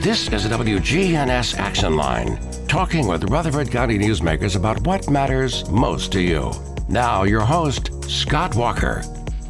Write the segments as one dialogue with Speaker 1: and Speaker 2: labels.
Speaker 1: This is WGNS Action Line, talking with Rutherford County newsmakers about what matters most to you. Now, your host, Scott Walker.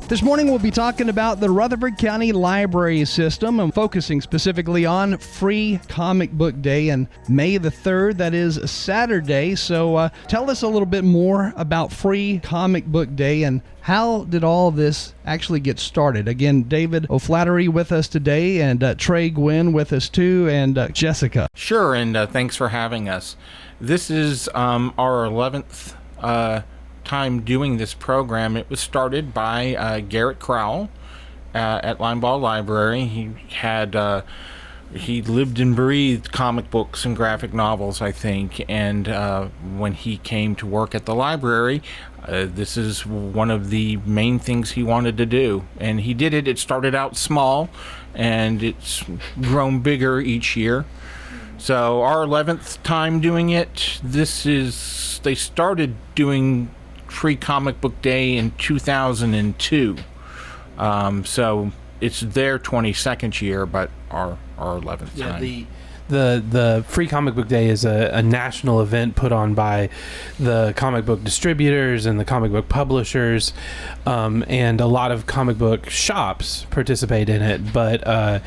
Speaker 2: This morning we'll be talking about the Rutherford County Library System and focusing specifically on Free Comic Book Day and May the 3rd. That is Saturday. So tell us a little bit more about Free Comic Book Day and how did all this actually get started? Again, David O'Flaherty with us today and Trey Gwynn with us too and Jessica.
Speaker 3: Sure, and thanks for having us. This is our 11th time doing this program. It was started by Garrett Crowell at Linebaugh Library. He lived and breathed comic books and graphic novels, I think, and when he came to work at the library, this is one of the main things he wanted to do, and he did it. It started out small, and it's grown bigger each year. So our 11th time doing it. They started doing Free Comic Book Day in 2002. So it's their 22nd year, but our 11th time.
Speaker 4: The Free Comic Book Day is a national event put on by the comic book distributors and the comic book publishers, and a lot of comic book shops participate in it, but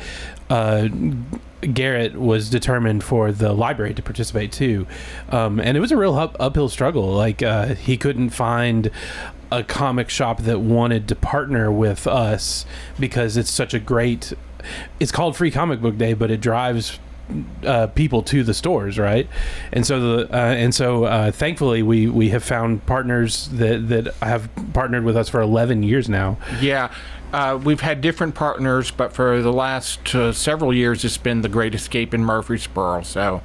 Speaker 4: Garrett was determined for the library to participate too, and it was a real uphill struggle. Like he couldn't find a comic shop that wanted to partner with us because it's such a great. It's called Free Comic Book Day, but it drives people to the stores, right? And so thankfully we have found partners that have partnered with us for 11 years now.
Speaker 3: Yeah. We've had different partners, but for the last several years, it's been the Great Escape in Murfreesboro. So,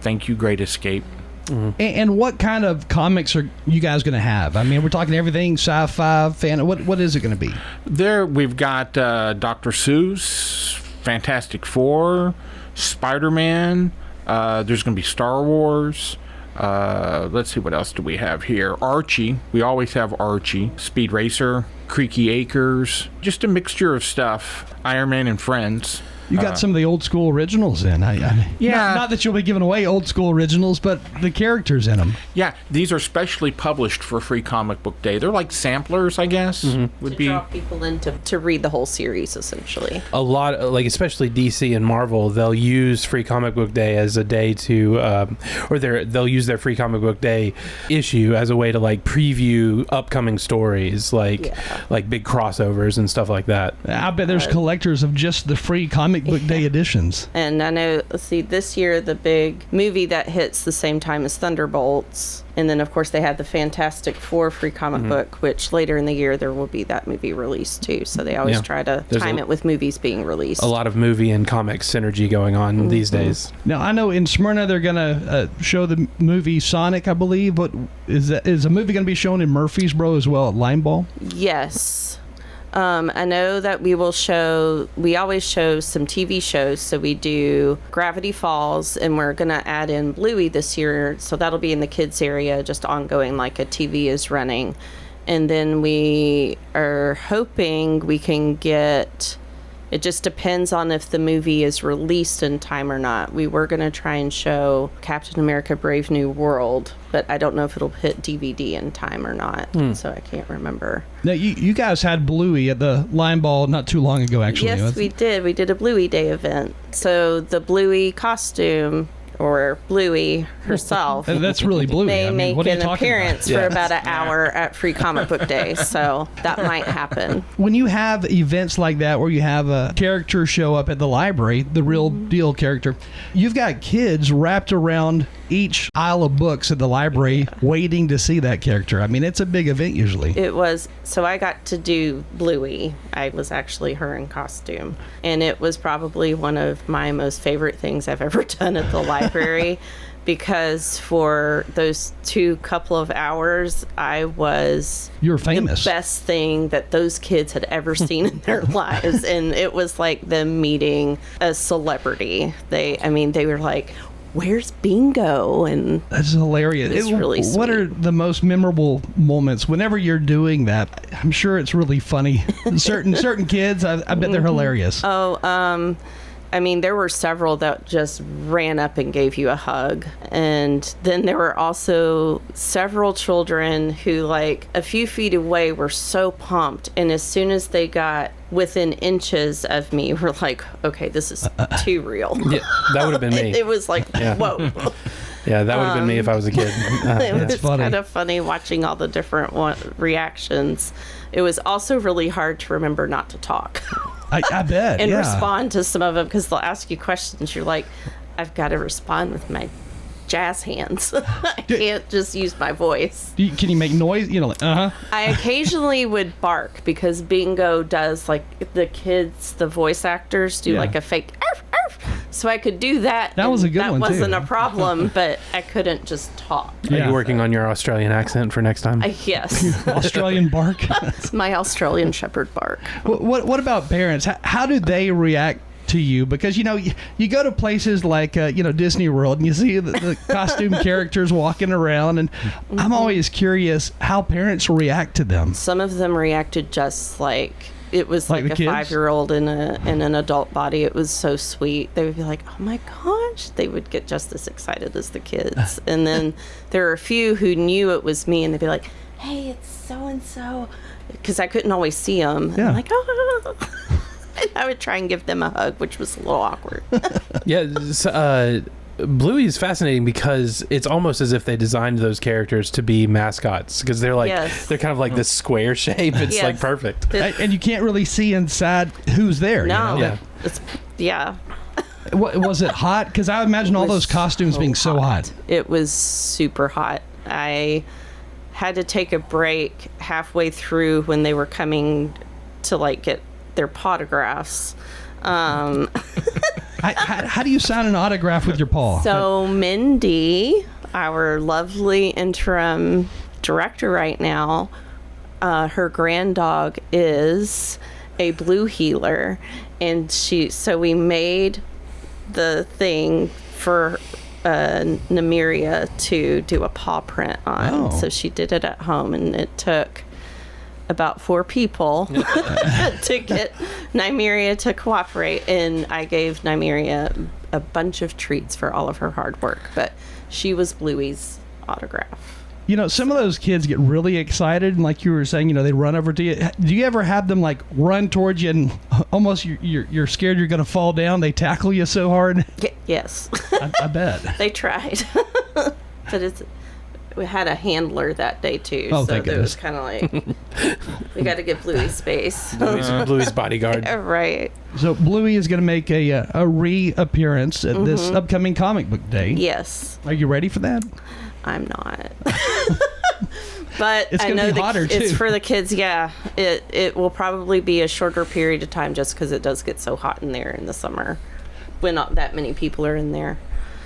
Speaker 3: thank you, Great Escape.
Speaker 2: Mm-hmm. And what kind of comics are you guys going to have? I mean, we're talking everything sci-fi, fan. What is it going to be? There,
Speaker 3: we've got Dr. Seuss, Fantastic Four, Spider-Man. There's going to be Star Wars. Let's see, what else do we have here? Archie. We always have Archie. Speed Racer. Creaky Acres. Just a mixture of stuff. Iron Man and Friends.
Speaker 2: You got some of the old school originals in.
Speaker 3: Yeah.
Speaker 2: Not that you'll be giving away old school originals, but the characters in them.
Speaker 3: Yeah, these are specially published for Free Comic Book Day. They're like samplers, I guess.
Speaker 5: Mm-hmm. To draw people in to read the whole series, essentially.
Speaker 4: A lot, like especially DC and Marvel, they'll use Free Comic Book Day as a day to, they'll use their Free Comic Book Day issue as a way to like preview upcoming stories, like big crossovers and stuff like that.
Speaker 2: I bet there's collectors of just the Free Comic Book Day editions.
Speaker 5: And I know, this year the big movie that hits the same time as Thunderbolts, and then of course they have the Fantastic Four Free Comic Book, which later in the year there will be that movie released too. So they always try to time it with movies being released.
Speaker 4: A lot of movie and comic synergy going on these days.
Speaker 2: Now I know in Smyrna they're gonna show the movie Sonic, I believe. But is a movie gonna be shown in Murfreesboro as well at Linebaugh?
Speaker 5: Yes. I know that we always show some TV shows. So we do Gravity Falls, and we're going to add in Bluey this year. So that'll be in the kids area, just ongoing, like a TV is running. And then we are hoping we can get, it just depends on if the movie is released in time or not. We were going to try and show Captain America Brave New World, but I don't know if it'll hit DVD in time or not. So I can't remember.
Speaker 2: Now, you guys had Bluey at the Linebaugh not too long ago, actually.
Speaker 5: Yes, we did. We did a Bluey Day event. So the Bluey costume, or Bluey herself,
Speaker 2: that's really Bluey.
Speaker 5: may make an appearance for about an hour at Free Comic Book Day, so that might happen.
Speaker 2: When you have events like that where you have a character show up at the library, the real deal character, you've got kids wrapped around each aisle of books at the library waiting to see that character. I mean, it's a big event usually.
Speaker 5: It was, so I got to do Bluey. I was actually her in costume, and it was probably one of my most favorite things I've ever done at the library. Because for those couple of hours, I was
Speaker 2: You're famous.
Speaker 5: The best thing that those kids had ever seen in their lives. And it was like them meeting a celebrity. They were like, where's Bingo? And
Speaker 2: that's hilarious.
Speaker 5: It's really sweet.
Speaker 2: What are the most memorable moments whenever you're doing that? I'm sure it's really funny. certain kids, I bet they're hilarious.
Speaker 5: I mean, there were several that just ran up and gave you a hug. And then there were also several children who, like, a few feet away were so pumped. And as soon as they got within inches of me, were like, okay, this is too real.
Speaker 4: Yeah, that would have been me.
Speaker 5: It was like, whoa.
Speaker 4: Yeah, that would have been me if I was a kid.
Speaker 5: It was
Speaker 2: funny.
Speaker 5: kind of funny watching all the different reactions. It was also really hard to remember not to talk.
Speaker 2: I bet.
Speaker 5: And
Speaker 2: yeah.
Speaker 5: respond to some of them, because they'll ask you questions. You're like, I've got to respond with my jazz hands. I can't just use my voice.
Speaker 2: Can you make noise? Like,
Speaker 5: I occasionally would bark, because Bingo does, like, the kids, the voice actors do like a fake arf, arf. So I could do that.
Speaker 2: That was a good one,
Speaker 5: That wasn't
Speaker 2: too.
Speaker 5: a problem, but I couldn't just talk.
Speaker 4: Are you working on your Australian accent for next time?
Speaker 5: Yes.
Speaker 2: Australian bark.
Speaker 5: It's my Australian Shepherd bark.
Speaker 2: What about parents? How do they react to you? Because you go to places like Disney World, and you see the costume characters walking around, and I'm always curious how parents react to them.
Speaker 5: Some of them reacted just like it was
Speaker 2: Like
Speaker 5: like
Speaker 2: the
Speaker 5: a
Speaker 2: kids?
Speaker 5: 5-year-old in an adult body. It was so sweet. They would be like, oh my gosh. They would get just as excited as the kids. And then there are a few who knew it was me, and they'd be like, hey, it's so-and-so. Because I couldn't always see them.
Speaker 2: Yeah.
Speaker 5: And I'm like, oh. And I would try and give them a hug, which was a little awkward.
Speaker 4: Yeah, Bluey is fascinating because it's almost as if they designed those characters to be mascots, because they're like
Speaker 5: Yes.
Speaker 4: they're kind of like this square shape. It's
Speaker 5: Yes.
Speaker 4: like perfect.
Speaker 2: And you can't really see inside who's there.
Speaker 5: No.
Speaker 4: Yeah.
Speaker 5: Yeah.
Speaker 2: Was it hot? Because I imagine all
Speaker 5: was
Speaker 2: those costumes being so hot.
Speaker 5: It was super hot. I had to take a break halfway through when they were coming to like get their autographs.
Speaker 2: How do you sign an autograph with your paw?
Speaker 5: So Mindy, our lovely interim director right now, her grand dog is a blue heeler, and so we made the thing for Nymeria to do a paw print on.
Speaker 2: Oh.
Speaker 5: So she did it at home, and it took about 4 people to get Nymeria to cooperate, and I gave Nymeria a bunch of treats for all of her hard work, but she was Bluey's autograph.
Speaker 2: Some of those kids get really excited, and like you were saying, they run over to you. Do you ever have them like run towards you and almost you're scared you're going to fall down? They tackle you so hard.
Speaker 5: Yes.
Speaker 2: I bet.
Speaker 5: They tried. But we had a handler that day too,
Speaker 2: Oh,
Speaker 5: so
Speaker 2: thank
Speaker 5: it was
Speaker 2: goodness.
Speaker 5: kind of like we got to give Bluey space.
Speaker 4: Bluey's bodyguard.
Speaker 5: Right.
Speaker 2: So Bluey is going to make a reappearance at this upcoming comic book day.
Speaker 5: Yes.
Speaker 2: Are you ready for that?
Speaker 5: I'm not. But
Speaker 2: It's
Speaker 5: I
Speaker 2: gonna
Speaker 5: know
Speaker 2: be hotter,
Speaker 5: it's
Speaker 2: too.
Speaker 5: for the kids. Yeah, it will probably be a shorter period of time just because it does get so hot in there in the summer when not that many people are in there.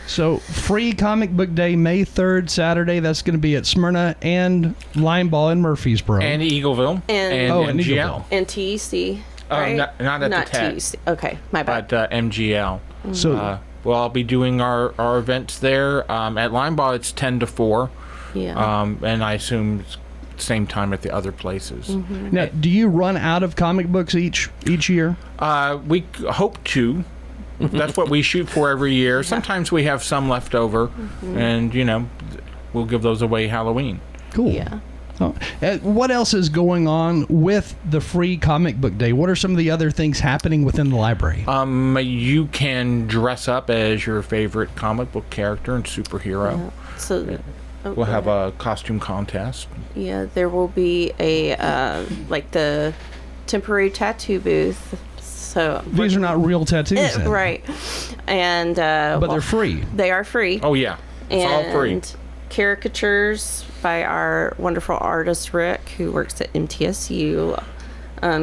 Speaker 2: So free comic book day, May 3rd, Saturday. That's going to be at Smyrna and Limeball in Murfreesboro.
Speaker 3: And Eagleville.
Speaker 5: And-
Speaker 2: Oh, and
Speaker 3: MGL.
Speaker 2: Eagleville.
Speaker 5: And TEC, right?
Speaker 3: Not at the TED.
Speaker 5: TEC. Okay, my bad.
Speaker 3: But MGL.
Speaker 2: So
Speaker 3: Well, I'll be doing our events there. At Limeball, it's 10 to 4.
Speaker 5: Yeah.
Speaker 3: And I assume it's same time at the other places.
Speaker 2: now, do you run out of comic books each year?
Speaker 3: We hope to. That's what we shoot for every year. Sometimes we have some left over, and we'll give those away Halloween.
Speaker 2: Cool.
Speaker 5: Yeah.
Speaker 2: Oh. What else is going on with the free comic book day? What are some of the other things happening within the library?
Speaker 3: You can dress up as your favorite comic book character and superhero.
Speaker 5: Yeah. So
Speaker 3: We'll have a costume contest.
Speaker 5: yeah, there will be a like the temporary tattoo booth. So
Speaker 2: These are not real tattoos, then.
Speaker 5: right, and
Speaker 2: But they're free.
Speaker 5: They are free.
Speaker 3: Oh yeah, it's all free.
Speaker 5: And caricatures by our wonderful artist Rick, who works at MTSU.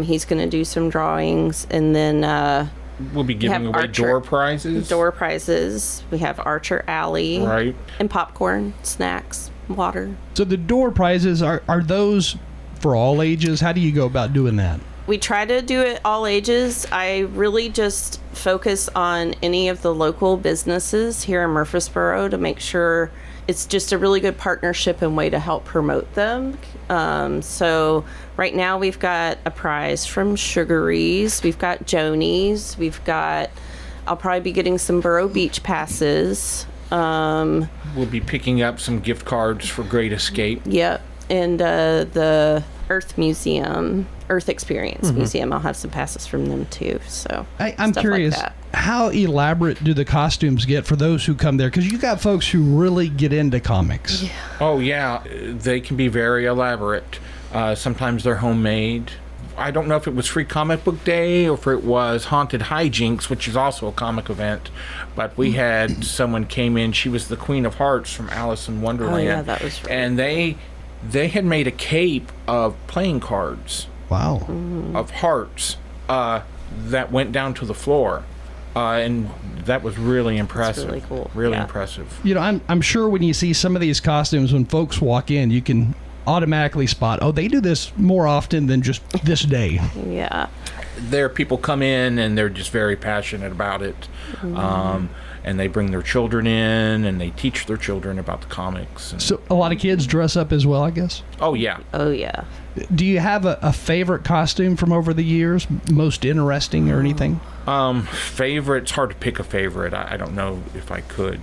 Speaker 5: He's going to do some drawings, and then
Speaker 3: We'll be giving
Speaker 5: have
Speaker 3: away
Speaker 5: Archer-
Speaker 3: door prizes.
Speaker 5: door prizes. We have Archer Alley,
Speaker 3: Right.
Speaker 5: and popcorn, snacks, water.
Speaker 2: So the door prizes, are those for all ages? How do you go about doing that?
Speaker 5: We try to do it all ages. I really just focus on any of the local businesses here in Murfreesboro to make sure it's just a really good partnership and way to help promote them. So right now we've got a prize from Sugaries, we've got Jonies, we've got I'll probably be getting some Burrow Beach passes.
Speaker 3: We'll be picking up some gift cards for Great Escape.
Speaker 5: Yep. And the Earth Experience Museum, I'll have some passes from them too. So
Speaker 2: I'm
Speaker 5: stuff
Speaker 2: curious,
Speaker 5: like that.
Speaker 2: how elaborate do the costumes get for those who come there? Because you got folks who really get into comics.
Speaker 3: Oh, yeah. They can be very elaborate. Sometimes they're homemade. I don't know if it was Free Comic Book Day or if it was Haunted Hijinks, which is also a comic event. But we had someone came in. She was the Queen of Hearts from Alice in Wonderland.
Speaker 5: Oh, yeah, that was really
Speaker 3: And they had made a cape of playing cards.
Speaker 2: Wow.
Speaker 3: Of hearts that went down to the floor. And that was really impressive.
Speaker 5: really cool.
Speaker 3: Really
Speaker 5: Yeah.
Speaker 3: impressive.
Speaker 2: You know, I'm sure when you see some of these costumes, when folks walk in, you can automatically spot, oh, they do this more often than just this day.
Speaker 5: Yeah.
Speaker 3: There are people come in and they're just very passionate about it. And they bring their children in and they teach their children about the comics. And,
Speaker 2: So a lot of kids dress up as well, I guess.
Speaker 3: oh, yeah.
Speaker 5: Oh, yeah.
Speaker 2: Do you have a favorite costume from over the years? Most interesting or anything?
Speaker 3: Favorite, it's hard to pick a favorite. I don't know if I could.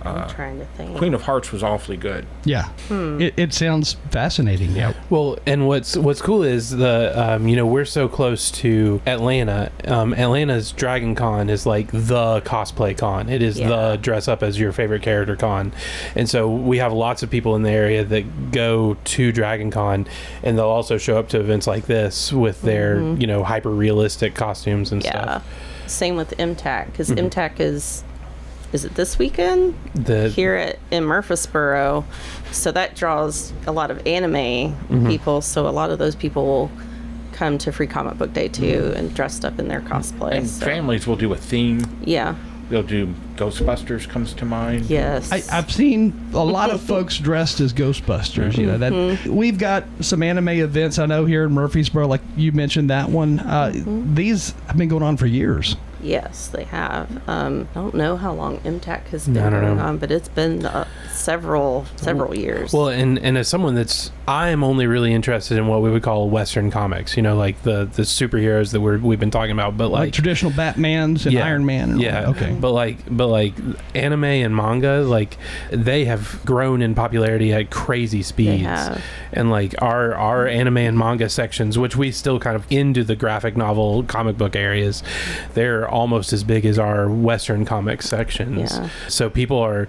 Speaker 5: I'm trying to think.
Speaker 3: Queen of Hearts was awfully good.
Speaker 2: Yeah. It sounds fascinating.
Speaker 3: Yeah.
Speaker 4: Well, and what's cool is the we're so close to Atlanta. Atlanta's Dragon Con is like the cosplay con. It is the dress up as your favorite character con, and so we have lots of people in the area that go to Dragon Con, and they'll also show up to events like this with their hyper realistic costumes and stuff.
Speaker 5: Same with MTAC, because MTAC is it this weekend? Here in Murfreesboro. So that draws a lot of anime people. So a lot of those people will come to Free Comic Book Day too and dressed up in their cosplay.
Speaker 3: And
Speaker 5: so.
Speaker 3: families will do a theme.
Speaker 5: Yeah.
Speaker 3: They'll do Ghostbusters comes to mind.
Speaker 5: Yes.
Speaker 2: I've seen a lot of folks dressed as Ghostbusters. You know that we've got some anime events I know here in Murfreesboro, like you mentioned that one. These have been going on for years.
Speaker 5: Yes, they have. I don't know how long MTAC has been going on, but it's been several years.
Speaker 4: Well, and as someone I am only really interested in what we would call Western comics, like the superheroes that we've been talking about, but
Speaker 2: like traditional Batmans and Iron Man. And okay.
Speaker 4: But like anime and manga, like they have grown in popularity at crazy speeds.
Speaker 5: They have.
Speaker 4: And like our anime and manga sections, which we still kind of into the graphic novel comic book areas, they're almost as big as our Western comic sections. Yeah. So people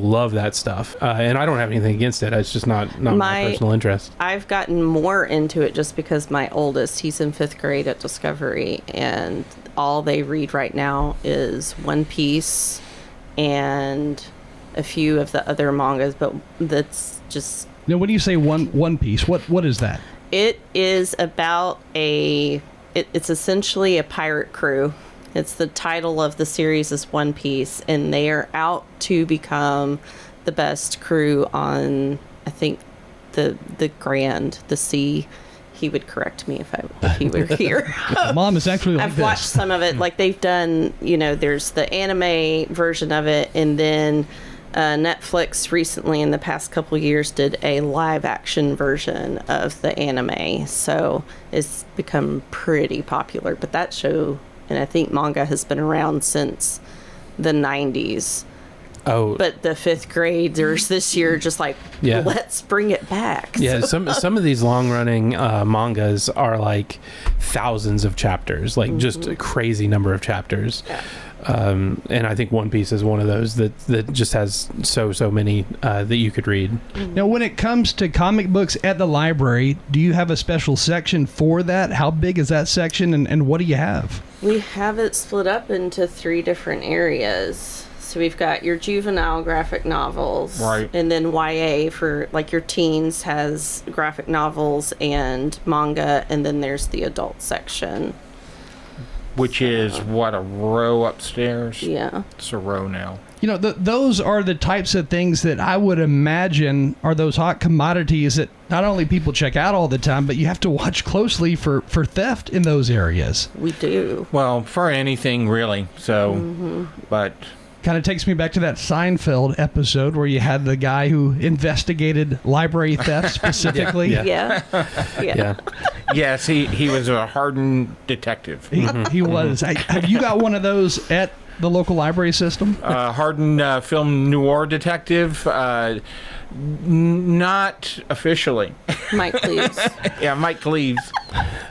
Speaker 4: love that stuff, and I don't have anything against it. It's just not my personal interest.
Speaker 5: I've gotten more into it just because my oldest, he's in 5th grade at Discovery, and all they read right now is One Piece and a few of the other mangas, but that's just...
Speaker 2: Now, when you say One Piece, what is that?
Speaker 5: It is about it's essentially a pirate crew. It's the title of the series is One Piece, and they are out to become the best crew on, I think, the sea. He would correct me if he were here.
Speaker 2: Mom is actually like
Speaker 5: I've watched some of it. Like they've done, there's the anime version of it, and then Netflix recently in the past couple of years did a live action version of the anime. So it's become pretty popular. But that show... And I think manga has been around since the 90s.
Speaker 4: Oh.
Speaker 5: But the 5th graders this year just like, let's bring it back.
Speaker 4: Yeah,
Speaker 5: so.
Speaker 4: some of these long-running mangas are like thousands of chapters, like just a crazy number of chapters. Yeah. And I think One Piece is one of those that just has so many that you could read.
Speaker 2: Now, when it comes to comic books at the library, do you have a special section for that? How big is that section, and what do you have?
Speaker 5: We have it split up into 3 different areas. So we've got your juvenile graphic novels,
Speaker 3: right,
Speaker 5: and then YA for like your teens has graphic novels and manga, and then there's the adult section.
Speaker 3: Which is, what, a row upstairs?
Speaker 5: Yeah.
Speaker 3: It's a row now.
Speaker 2: Those are the types of things that I would imagine are those hot commodities that not only people check out all the time, but you have to watch closely for theft in those areas.
Speaker 5: We do.
Speaker 3: Well, for anything, really. So, but...
Speaker 2: Kind of takes me back to that Seinfeld episode where you had the guy who investigated library theft specifically.
Speaker 5: Yeah.
Speaker 3: Yes, he was a hardened detective.
Speaker 2: He was. Have you got one of those at the local library system?
Speaker 3: Hardened film noir detective. Not officially.
Speaker 5: Mike Cleaves.
Speaker 3: Yeah, Mike Cleaves.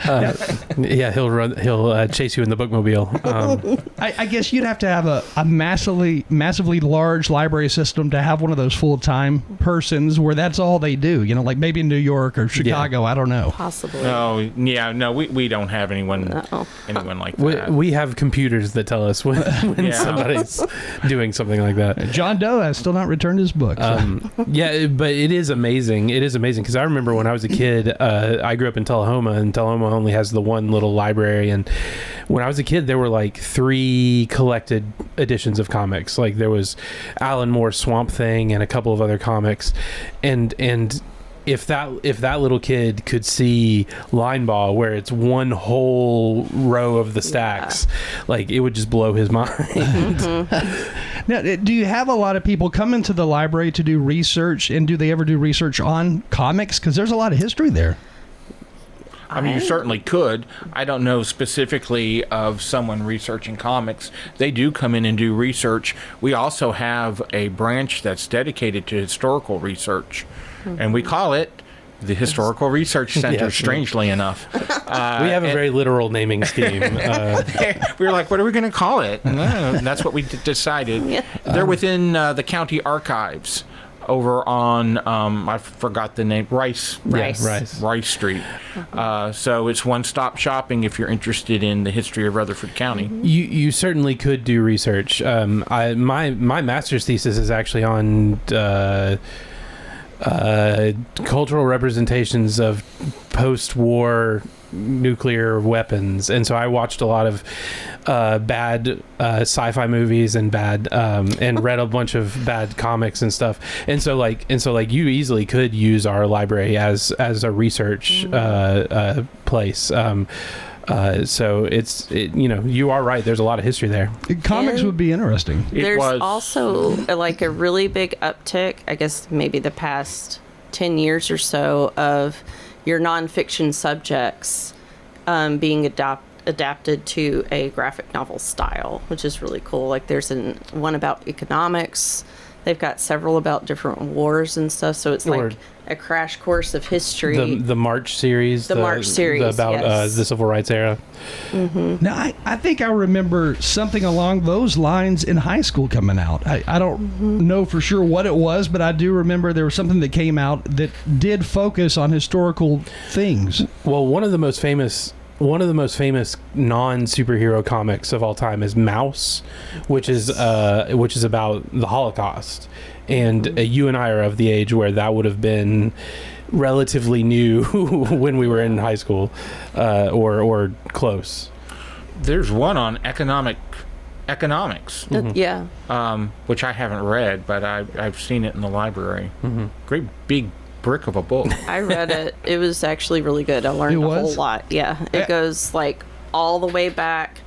Speaker 4: Yeah, he'll chase you in the bookmobile.
Speaker 2: I guess you'd have to have a massively large library system to have one of those full-time persons where that's all they do. You know, like maybe in New York or Chicago. I don't know.
Speaker 5: Possibly.
Speaker 3: No, we don't have anyone like that.
Speaker 4: We have computers that tell us when somebody's doing something like that.
Speaker 2: John Doe has still not returned his book. So.
Speaker 4: Yeah, but it is amazing. It is amazing because I remember when I was a kid, I grew up in Tullahoma, and Tullahoma only has the one little library. And when I was a kid, there were like 3 collected editions of comics. Like there was Alan Moore's Swamp Thing and a couple of other comics, and if that little kid could see Line Ball, where it's one whole row of the stacks, like it would just blow his mind.
Speaker 2: Now, do you have a lot of people come into the library to do research, and do they ever do research on comics? Because there's a lot of history there.
Speaker 3: I mean, you certainly could. I don't know specifically of someone researching comics. They do come in and do research. We also have a branch that's dedicated to historical research, and we call it the Historical Research Center, strangely enough.
Speaker 4: We have a very literal naming scheme.
Speaker 3: We were like, what are we going to call it? And that's what we decided. Yeah. They're within the county archives over on, I forgot the name, Rice Street. So it's one-stop shopping if you're interested in the history of Rutherford County.
Speaker 4: You certainly could do research. My master's thesis is actually on cultural representations of post-war nuclear weapons, and so I watched a lot of bad sci-fi movies and and read a bunch of bad comics and stuff, and so you easily could use our library as a research place. So you are right. There's a lot of history there.
Speaker 2: Comics would be interesting.
Speaker 5: There's also like a really big uptick, I guess maybe the past 10 years or so, of your nonfiction subjects being adapted to a graphic novel style, which is really cool. Like there's one about economics. They've got several about different wars and stuff. So it's like a crash course of history.
Speaker 4: The March series.
Speaker 5: March series
Speaker 4: about the Civil Rights era.
Speaker 5: Mm-hmm.
Speaker 2: Now, I think I remember something along those lines in high school coming out. I don't know for sure what it was, but I do remember there was something that came out that did focus on historical things.
Speaker 4: Well, one of the most famous non-superhero comics of all time is Mouse, which is about the Holocaust, and you and I are of the age where that would have been relatively new when we were in high school, or close.
Speaker 3: There's one on economics, which I haven't read, but I've seen it in the library. Great big brick of a book.
Speaker 5: I read it. It was actually really good. I learned a whole lot. Yeah. It goes like all the way back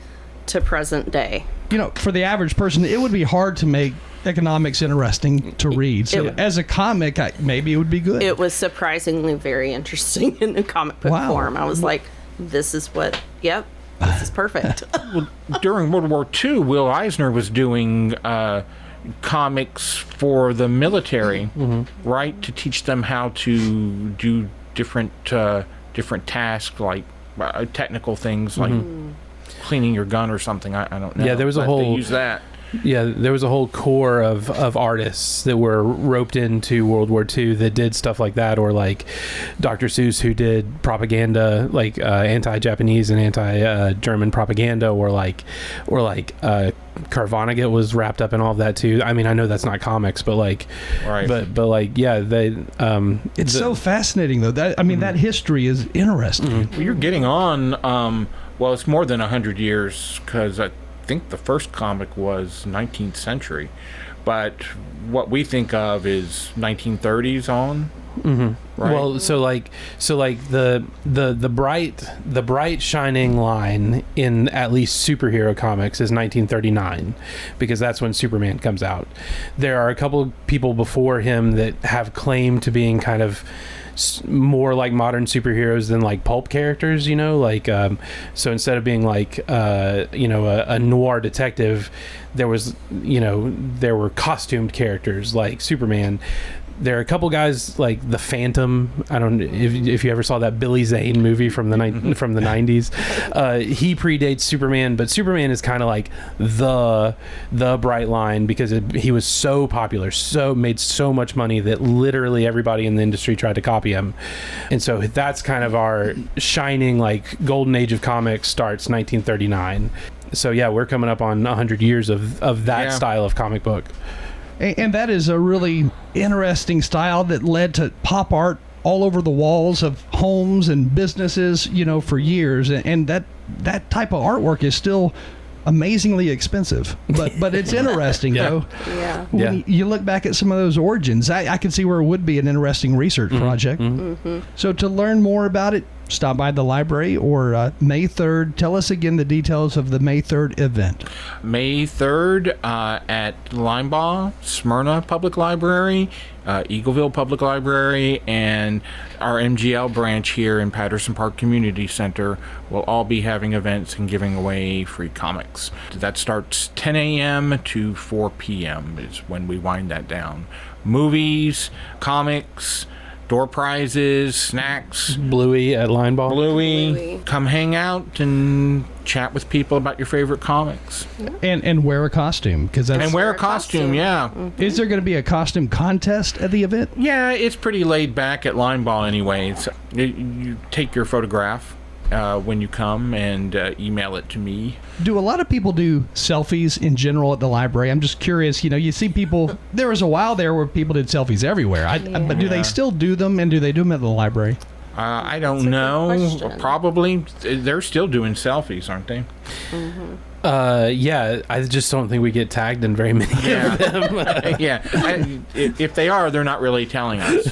Speaker 5: to present day.
Speaker 2: You know, for the average person, it would be hard to make economics interesting to read. So as a comic, maybe it would be good.
Speaker 5: It was surprisingly very interesting in the comic book form. I was like, this is this is perfect.
Speaker 3: Well, during World War II, Will Eisner was doing comics for the military, right, to teach them how to do different tasks, like technical things, like cleaning your gun or something. I don't know.
Speaker 4: Yeah, there was
Speaker 3: they use that.
Speaker 4: Yeah, there was a whole core of artists that were roped into World War II that did stuff like that, or like Dr. Seuss, who did propaganda, like anti-Japanese and anti-German propaganda, or like Carvonnegut was wrapped up in all of that too. I mean, I know that's not comics, but like,
Speaker 3: right.
Speaker 4: but like, yeah, they.
Speaker 2: It's so fascinating though. That history is interesting.
Speaker 3: Well, you're getting on. Well, it's more than 100 years, because I think the first comic was 19th century, but what we think of is 1930s on. Right?
Speaker 4: Well, so like the bright shining line in at least superhero comics is 1939, because that's when Superman comes out. There are a couple of people before him that have claim to being kind of more like modern superheroes than like pulp characters, like so instead of being like a noir detective, there were costumed characters like Superman. There are a couple guys like the Phantom. I don't know if you ever saw that Billy Zane movie from the 90s. He predates Superman, but Superman is kind of like the bright line because he was so popular, made so much money that literally everybody in the industry tried to copy him. And so that's kind of our shining like golden age of comics starts 1939. So yeah, we're coming up on 100 years of that style of comic book.
Speaker 2: And that is a really interesting style that led to pop art all over the walls of homes and businesses, for years. And that type of artwork is still amazingly expensive, but it's interesting though.
Speaker 5: Yeah.
Speaker 2: When you look back at some of those origins, I can see where it would be an interesting research project. So to learn more about it, stop by the library or May 3rd. Tell us again the details of the May 3rd event.
Speaker 3: May 3rd at Linebaugh, Smyrna Public Library, Eagleville Public Library, and our MGL branch here in Patterson Park Community Center will all be having events and giving away free comics. That starts 10 a.m. to 4 p.m. is when we wind that down. Movies, comics, door prizes, snacks.
Speaker 4: Bluey at Linebaugh.
Speaker 3: Bluey. Come hang out and chat with people about your favorite comics.
Speaker 2: And wear a costume.
Speaker 3: And wear a costume, yeah.
Speaker 2: Is there going to be a costume contest at the event?
Speaker 3: Yeah, it's pretty laid back at Linebaugh anyways. You take your photograph when you come and email it to me.
Speaker 2: Do a lot of people do selfies in general at the library? I'm just curious, you see people, there was a while there where people did selfies everywhere. But do they still do them, and do they do them at the library?
Speaker 3: I don't know. Probably. They're still doing selfies, aren't they?
Speaker 4: Yeah, I just don't think we get tagged in very many of them.
Speaker 3: Yeah. If they are, they're not really telling us.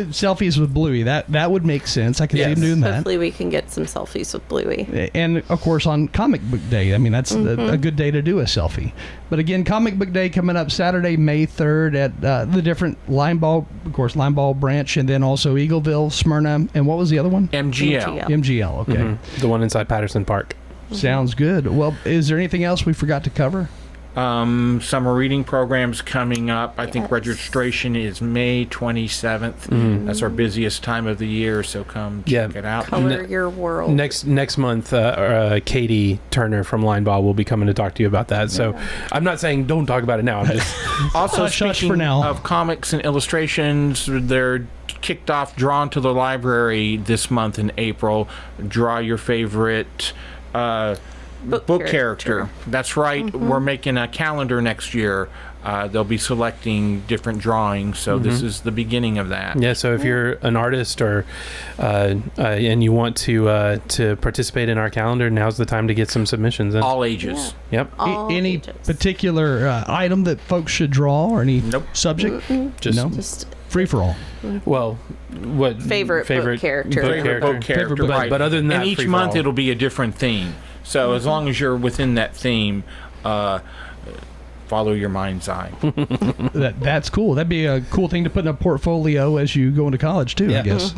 Speaker 2: Selfies with Bluey, that would make sense. I can see him doing that.
Speaker 5: Hopefully we can get some selfies with Bluey.
Speaker 2: And of course on Comic Book Day, that's a good day to do a selfie. But again, Comic Book Day coming up Saturday, May 3rd at the different Linebaugh branch, and then also Eagleville, Smyrna, and what was the other one? MGL, okay.
Speaker 4: The one inside Patterson Park.
Speaker 2: Sounds good. Well, is there anything else we forgot to cover?
Speaker 3: Summer reading programs coming up. I think registration is May 27th. That's our busiest time of the year, so come check it out.
Speaker 5: Color your world.
Speaker 4: Next month, Katie Turner from Linebaugh will be coming to talk to you about that. So I'm not saying don't talk about it now. I'm just
Speaker 3: also
Speaker 2: shush
Speaker 3: speaking
Speaker 2: for now.
Speaker 3: Of comics and illustrations, they're kicked off Drawn to the Library this month in April. Draw your favorite book character. That's right. We're making a calendar next year. They'll be selecting different drawings, so this is the beginning of that.
Speaker 4: Yeah, so if you're an artist or and you want to participate in our calendar, now's the time to get some submissions in.
Speaker 3: All ages.
Speaker 4: Yep.
Speaker 2: Any particular item that folks should draw, or any subject?
Speaker 4: Just
Speaker 2: free for all.
Speaker 4: Well, what
Speaker 5: favorite book character?
Speaker 3: Book character, right.
Speaker 4: But other than that,
Speaker 3: and each month it'll be a different theme. So as long as you're within that theme, follow your mind's eye.
Speaker 2: That's cool. That'd be a cool thing to put in a portfolio as you go into college too, I guess.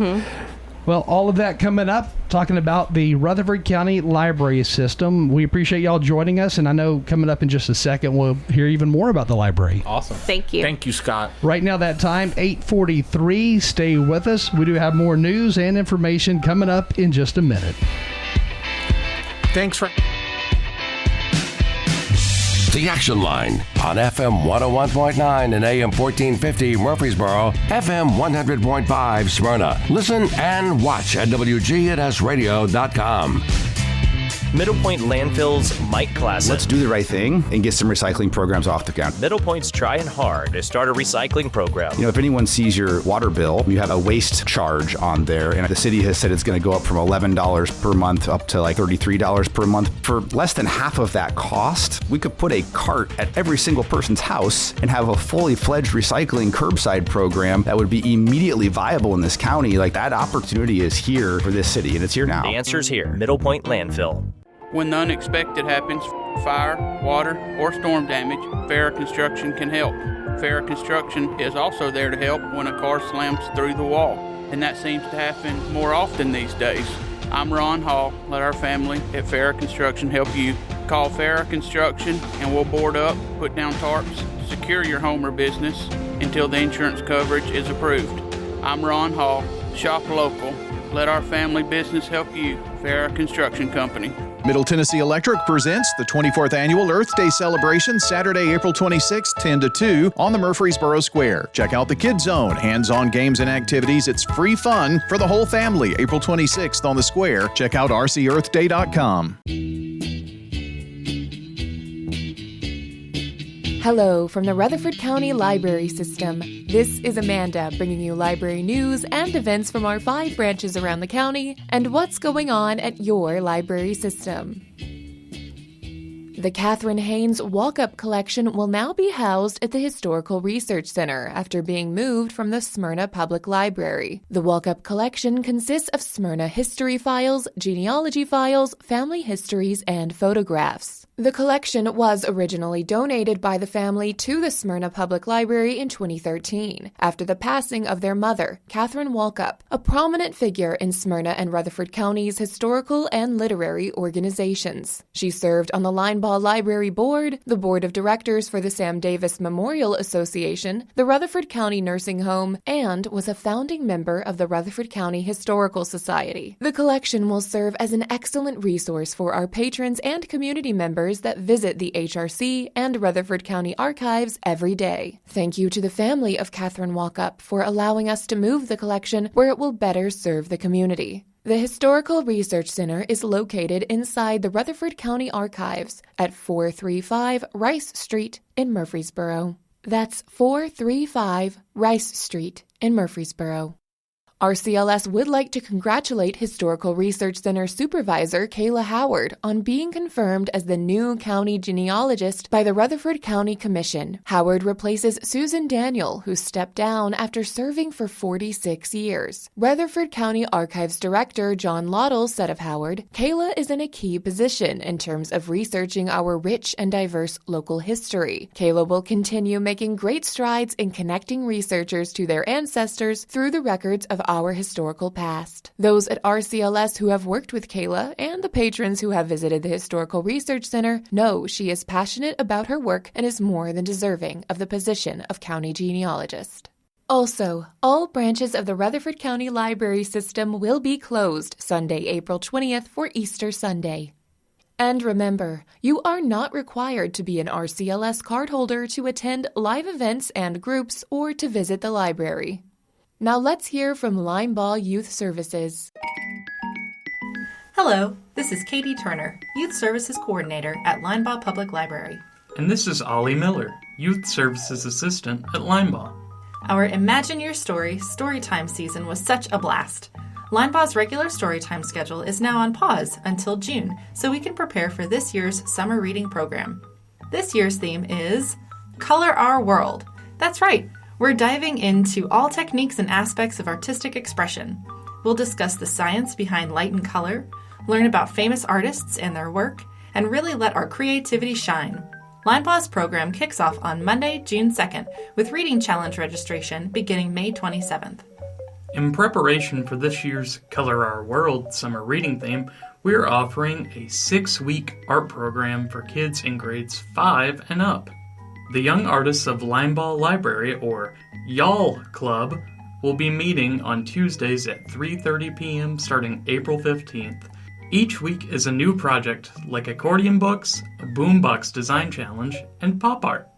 Speaker 2: Well, all of that coming up, talking about the Rutherford County Library System. We appreciate y'all joining us, and I know coming up in just a second we'll hear even more about the library.
Speaker 4: Awesome.
Speaker 5: Thank you.
Speaker 3: Thank you, Scott.
Speaker 2: Right now that time, 8:43. Stay with us. We do have more news and information coming up in just a minute.
Speaker 3: Thanks for...
Speaker 1: The Action Line on FM 101.9 and AM 1450 Murfreesboro, FM 100.5 Smyrna. Listen and watch at WGNSradio.com.
Speaker 6: Middle Point Landfill's Mike Klassen.
Speaker 7: Let's do the right thing and get some recycling programs off the ground.
Speaker 6: Middle Point's trying hard to start a recycling program.
Speaker 7: If anyone sees your water bill, you have a waste charge on there, and the city has said it's going to go up from $11 per month up to like $33 per month. For less than half of that cost, we could put a cart at every single person's house and have a fully fledged recycling curbside program that would be immediately viable in this county. Like, that opportunity is here for this city, and it's here now.
Speaker 6: The answer's here. Middle Point Landfill.
Speaker 8: When the unexpected happens, fire, water, or storm damage, Farrah Construction can help. Farrah Construction is also there to help when a car slams through the wall, and that seems to happen more often these days. I'm Ron Hall. Let our family at Farrah Construction help you. Call Farrah Construction and we'll board up, put down tarps, secure your home or business until the insurance coverage is approved. I'm Ron Hall. Shop local. Let our family business help you. Farrah Construction Company.
Speaker 9: Middle Tennessee Electric presents the 24th Annual Earth Day Celebration Saturday, April 26, 10 to 2 on the Murfreesboro Square. Check out the Kids Zone, hands-on games and activities. It's free fun for the whole family. April 26th on the Square. Check out rcearthday.com.
Speaker 10: Hello from the Rutherford County Library System. This is Amanda bringing you library news and events from our 5 branches around the county and what's going on at your library system. The Catherine Haynes Walk-Up Collection will now be housed at the Historical Research Center after being moved from the Smyrna Public Library. The Walk-Up Collection consists of Smyrna history files, genealogy files, family histories, and photographs. The collection was originally donated by the family to the Smyrna Public Library in 2013, after the passing of their mother, Catherine Walkup, a prominent figure in Smyrna and Rutherford County's historical and literary organizations. She served on the Linebaugh Library Board, the Board of Directors for the Sam Davis Memorial Association, the Rutherford County Nursing Home, and was a founding member of the Rutherford County Historical Society. The collection will serve as an excellent resource for our patrons and community members that visit the HRC and Rutherford County Archives every day. Thank you to the family of Catherine Walkup for allowing us to move the collection where it will better serve the community. The Historical Research Center is located inside the Rutherford County Archives at 435 Rice Street in Murfreesboro. That's 435 Rice Street in Murfreesboro. RCLS would like to congratulate Historical Research Center Supervisor Kayla Howard on being confirmed as the new county genealogist by the Rutherford County Commission. Howard replaces Susan Daniel, who stepped down after serving for 46 years. Rutherford County Archives Director John Lottle said of Howard, "Kayla is in a key position in terms of researching our rich and diverse local history. Kayla will continue making great strides in connecting researchers to their ancestors through the records of our historical past." Those at RCLS who have worked with Kayla and the patrons who have visited the Historical Research Center know she is passionate about her work and is more than deserving of the position of county genealogist. Also, all branches of the Rutherford County Library System will be closed Sunday, April 20th for Easter Sunday. And remember, you are not required to be an RCLS cardholder to attend live events and groups or to visit the library. Now let's hear from Linebaugh Youth Services.
Speaker 11: Hello, this is Katie Turner, Youth Services Coordinator at Linebaugh Public Library.
Speaker 12: And this is Ollie Miller, Youth Services Assistant at Linebaugh.
Speaker 11: Our Imagine Your Story Storytime season was such a blast. Linebaugh's regular Storytime schedule is now on pause until June, so we can prepare for this year's summer reading program. This year's theme is Color Our World. That's right. We're diving into all techniques and aspects of artistic expression. We'll discuss the science behind light and color, learn about famous artists and their work, and really let our creativity shine. Linebaugh's program kicks off on Monday, June 2nd, with Reading Challenge registration beginning May 27th.
Speaker 12: In preparation for this year's Color Our World summer reading theme, we're offering a 6-week art program for kids in grades 5 and up. The Young Artists of Linebaugh Library, or YALL Club, will be meeting on Tuesdays at 3:30 p.m. starting April 15th. Each week is a new project, like accordion books, a boombox design challenge, and pop art.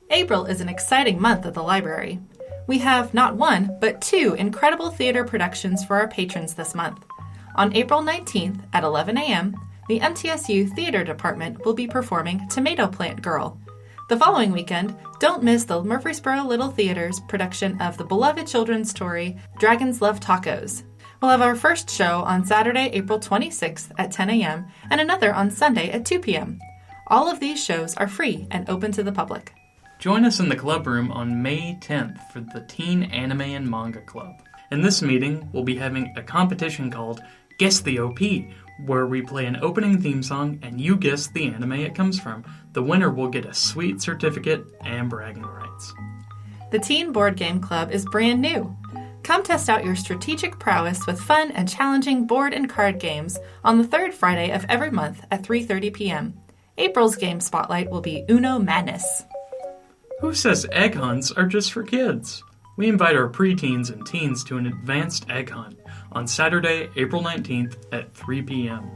Speaker 11: April is an exciting month at the library. We have not one, but 2 incredible theater productions for our patrons this month. On April 19th at 11 a.m., the MTSU Theater Department will be performing Tomato Plant Girl. The following weekend, don't miss the Murfreesboro Little Theater's production of the beloved children's story, Dragons Love Tacos. We'll have our first show on Saturday, April 26th at 10 a.m. and another on Sunday at 2 p.m. All of these shows are free and open to the public.
Speaker 12: Join us in the club room on May 10th for the Teen Anime and Manga Club. In this meeting, we'll be having a competition called Guess the OP, where we play an opening theme song and you guess the anime it comes from. The winner will get a sweet certificate and bragging rights.
Speaker 11: The Teen Board Game Club is brand new. Come test out your strategic prowess with fun and challenging board and card games on the third Friday of every month at 3:30 p.m. April's game spotlight will be Uno Madness.
Speaker 12: Who says egg hunts are just for kids? We invite our preteens and teens to an advanced egg hunt on Saturday, April 19th at 3 p.m.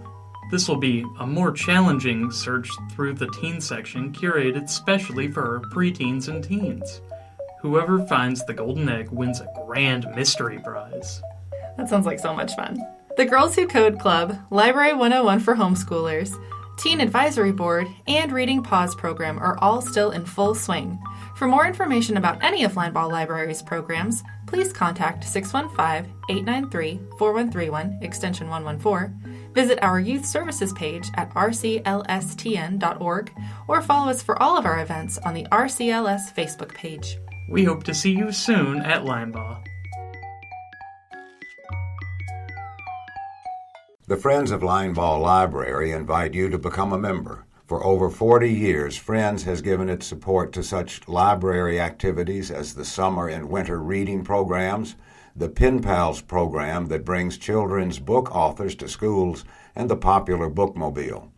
Speaker 12: This will be a more challenging search through the teen section curated specially for our preteens and teens. Whoever finds the golden egg wins a grand mystery prize.
Speaker 11: That sounds like so much fun. The Girls Who Code Club, Library 101 for homeschoolers, Teen Advisory Board, and Reading Pause program are all still in full swing. For more information about any of Lineball Library's programs, please contact 615-893-4131, extension 114, visit our Youth Services page at rclstn.org, or follow us for all of our events on the RCLS Facebook page.
Speaker 12: We hope to see you soon at Lineball.
Speaker 13: The Friends of Lineball Library invite you to become a member. For over 40 years, Friends has given its support to such library activities as the summer and winter reading programs, the Pen Pals program that brings children's book authors to schools, and the popular Bookmobile.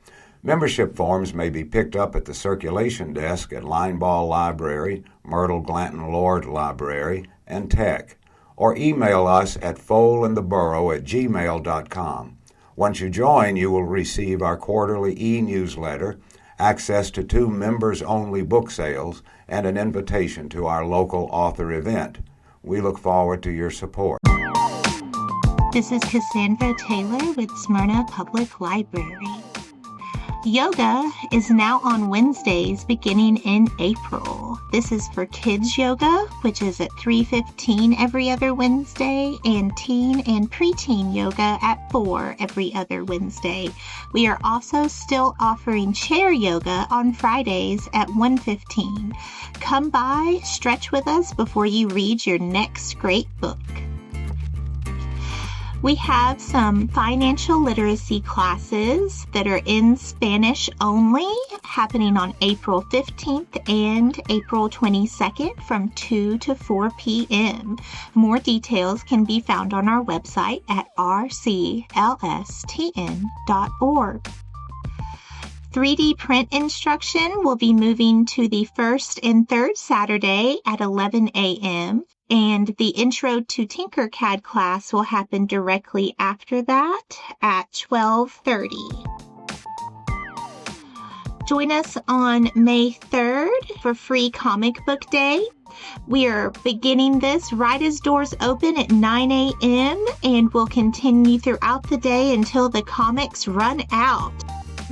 Speaker 13: Membership forms may be picked up at the circulation desk at Lineball Library, Myrtle Glanton Lord Library, and Tech, or email us at foalandtheborough@gmail.com. Once you join, you will receive our quarterly e-newsletter, access to 2 members-only book sales, and an invitation to our local author event. We look forward to your support.
Speaker 14: This is Cassandra Taylor with Smyrna Public Library. Yoga is now on Wednesdays beginning in April. This is for kids yoga, which is at 3:15 every other Wednesday, and teen and preteen yoga at 4 every other Wednesday. We are also still offering chair yoga on Fridays at 1:15. Come by, stretch with us before you read your next great book. We have some financial literacy classes that are in Spanish only, happening on April 15th and April 22nd from 2 to 4 p.m. More details can be found on our website at rclstn.org. 3D print instruction will be moving to the first and third Saturday at 11 a.m. and the Intro to Tinkercad class will happen directly after that at 12:30. Join us on May 3rd for Free Comic Book Day. We are beginning this right as doors open at 9 a.m. and will continue throughout the day until the comics run out.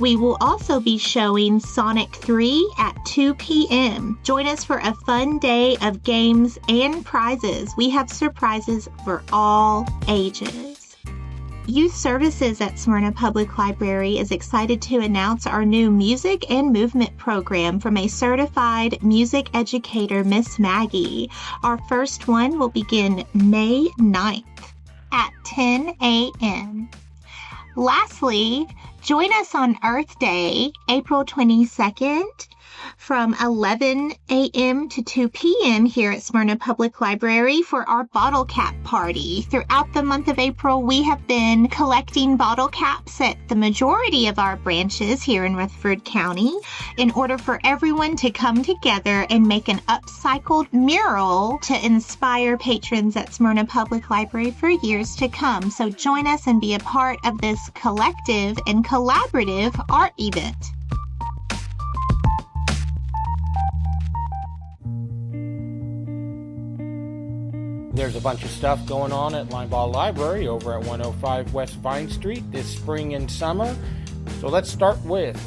Speaker 14: We will also be showing Sonic 3 at 2 p.m. Join us for a fun day of games and prizes. We have surprises for all ages. Youth Services at Smyrna Public Library is excited to announce our new music and movement program from a certified music educator, Miss Maggie. Our first one will begin May 9th at 10 a.m. Lastly, join us on Earth Day, April 22nd, from 11 a.m. to 2 p.m. here at Smyrna Public Library for our bottle cap party. Throughout the month of April, we have been collecting bottle caps at the majority of our branches here in Rutherford County in order for everyone to come together and make an upcycled mural to inspire patrons at Smyrna Public Library for years to come. So join us and be a part of this collective and collaborative art event.
Speaker 3: There's a bunch of stuff going on at Lineball Library over at 105 West Vine Street this spring and summer. So let's start with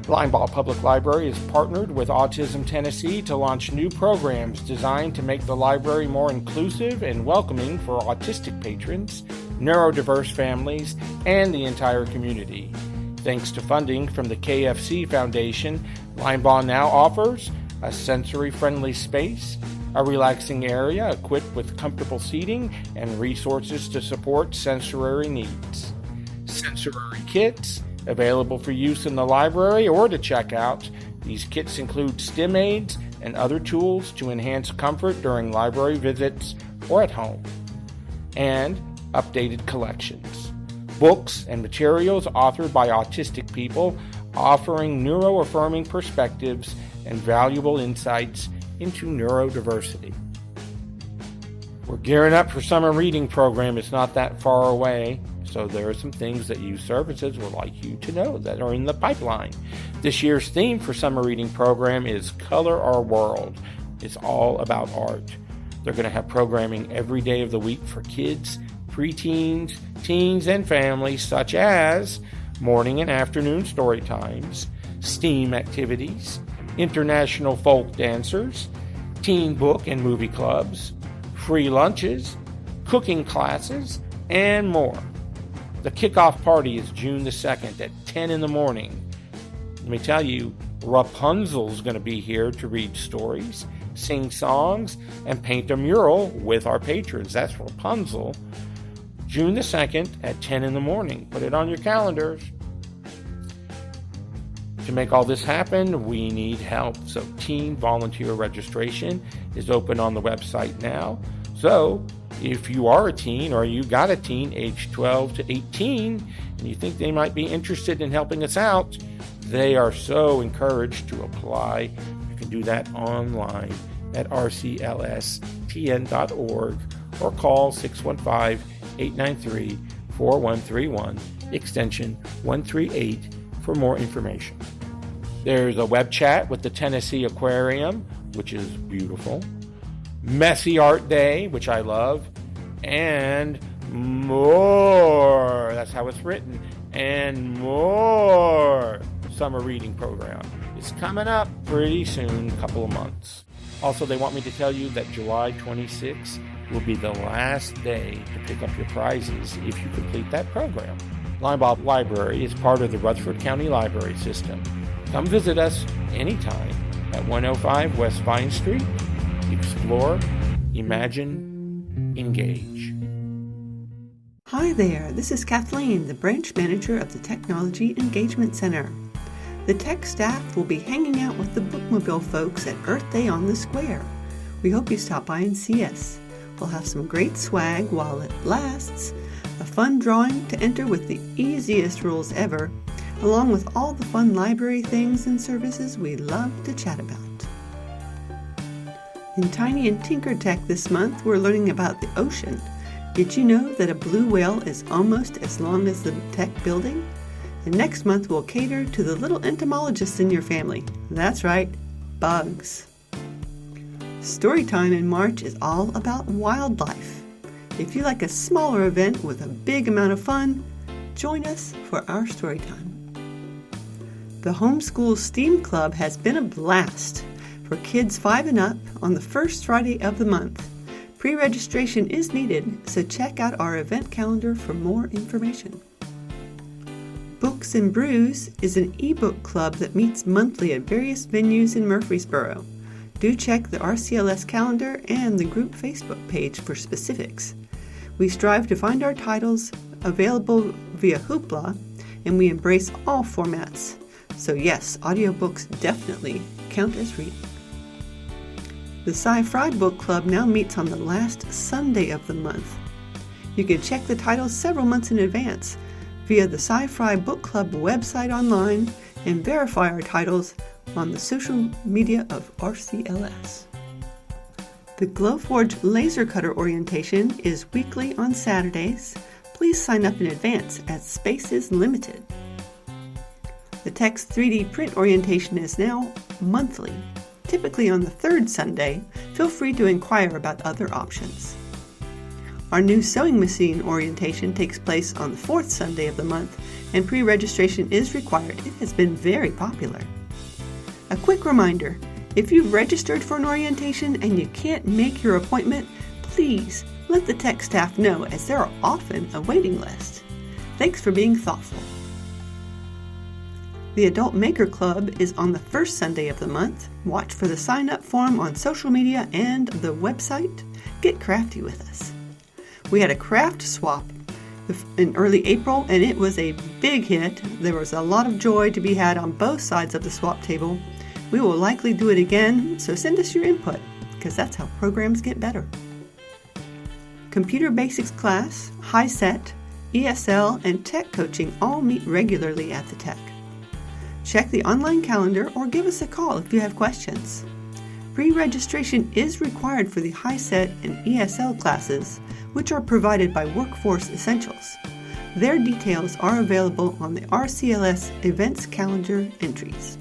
Speaker 3: Lineball Public Library is partnered with Autism Tennessee to launch new programs designed to make the library more inclusive and welcoming for autistic patrons, neurodiverse families, and the entire community. Thanks to funding from the KFC Foundation, Lineball now offers a sensory-friendly space, a relaxing area equipped with comfortable seating and resources to support sensory needs. sensory kits available for use in the library or to check out. These kits include stim aids and other tools to enhance comfort during library visits or at home. And updated collections. Books and materials authored by autistic people offering neuro-affirming perspectives and valuable insights into neurodiversity. We're gearing up for summer reading program. It's not that far away, so there are some things that youth services would like you to know that are in the pipeline. This year's theme for summer reading program is Color Our World. It's all about art. They're going to have programming every day of the week for kids, preteens, teens, and families, such as morning and afternoon story times, STEAM activities, international folk dancers, teen book and movie clubs, free lunches, cooking classes, and more. The kickoff party is June the 2nd at 10 in the morning. Let me tell you, Rapunzel's going to be here to read stories, sing songs, and paint a mural with our patrons. That's Rapunzel. June the 2nd at 10 in the morning. Put it on your calendars. To make all this happen, we need help. So teen volunteer registration is open on the website now. So if you are a teen or you got a teen age 12 to 18 and you think they might be interested in helping us out, they are so encouraged to apply. You can do that online at rclstn.org or call 615-893-4131, extension 138 for more information. There's a web chat with the Tennessee Aquarium, which is beautiful. Messy Art Day, which I love. And more. That's how it's written. And more summer reading program. It's coming up pretty soon, a couple of months. Also, they want me to tell you that July 26th will be the last day to pick up your prizes if you complete that program. Linebaugh Library is part of the Rutherford County Library System. Come visit us anytime at 105 West Vine Street. Explore, imagine, engage.
Speaker 15: Hi there, this is Kathleen, the branch manager of the Technology Engagement Center. The tech staff will be hanging out with the Bookmobile folks at Earth Day on the Square. We hope you stop by and see us. We'll have some great swag while it lasts, a fun drawing to enter with the easiest rules ever, along with all the fun library things and services we love to chat about. In Tiny and Tinker Tech this month, we're learning about the ocean. Did you know that a blue whale is almost as long as the tech building? And next month we'll cater to the little entomologists in your family. That's right, bugs. Storytime in March is all about wildlife. If you like a smaller event with a big amount of fun, join us for our Storytime. The Homeschool STEAM Club has been a blast for kids 5 and up on the first Friday of the month. Pre-registration is needed, so check out our event calendar for more information. Books and Brews is an ebook club that meets monthly at various venues in Murfreesboro. Do check the RCLS calendar and the group Facebook page for specifics. We strive to find our titles available via Hoopla, and we embrace all formats. So yes, audiobooks definitely count as reading. The Sci-Fi Book Club now meets on the last Sunday of the month. You can check the titles several months in advance via the Sci-Fi Book Club website online and verify our titles on the social media of RCLS. The Glowforge Laser Cutter orientation is weekly on Saturdays. Please sign up in advance as space is limited. The Text 3D print orientation is now monthly, typically on the third Sunday. Feel free to inquire about other options. Our new sewing machine orientation takes place on the fourth Sunday of the month, and pre-registration is required. It has been very popular. A quick reminder, if you've registered for an orientation and you can't make your appointment, please let the tech staff know, as there are often a waiting list. Thanks for being thoughtful. The Adult Maker Club is on the first Sunday of the month. Watch for the sign-up form on social media and the website. Get crafty with us. We had a craft swap in early April, and it was a big hit. There was a lot of joy to be had on both sides of the swap table. We will likely do it again, so send us your input, because that's how programs get better. Computer Basics class, HiSET, ESL, and Tech Coaching all meet regularly at the Tech. Check the online calendar or give us a call if you have questions. Pre-registration is required for the HiSET and ESL classes, which are provided by Workforce Essentials. Their details are available on the RCLS events calendar entries.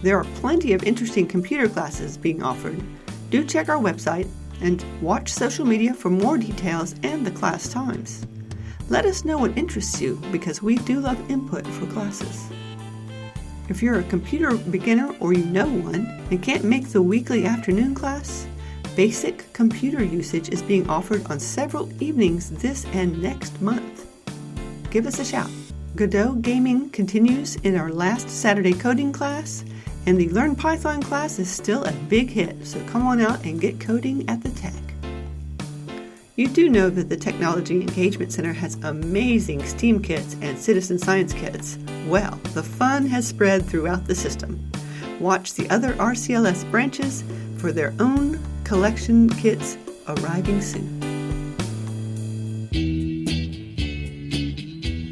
Speaker 15: There are plenty of interesting computer classes being offered. Do check our website and watch social media for more details and the class times. Let us know what interests you, because we do love input for classes. If you're a computer beginner or you know one and can't make the weekly afternoon class, basic computer usage is being offered on several evenings this and next month. Give us a shout. Godot Gaming continues in our last Saturday coding class, and the Learn Python class is still a big hit, so come on out and get coding at the Tech. You do know that the Technology Engagement Center has amazing STEAM kits and citizen science kits. Well, the fun has spread throughout the system. Watch the other RCLS branches for their own collection kits arriving soon.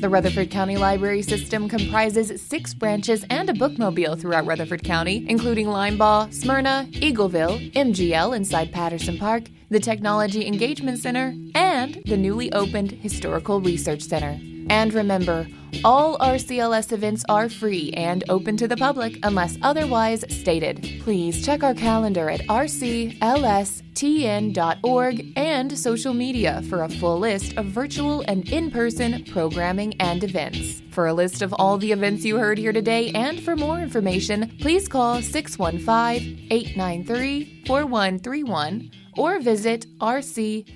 Speaker 10: The Rutherford County Library System comprises 6 branches and a bookmobile throughout Rutherford County, including Linebaugh, Smyrna, Eagleville, MGL inside Patterson Park, the Technology Engagement Center, and the newly opened Historical Research Center. And remember, all RCLS events are free and open to the public unless otherwise stated. Please check our calendar at rclstn.org and social media for a full list of virtual and in-person programming and events. For a list of all the events you heard here today and for more information, please call 615-893-4131 or visit rclstn.org.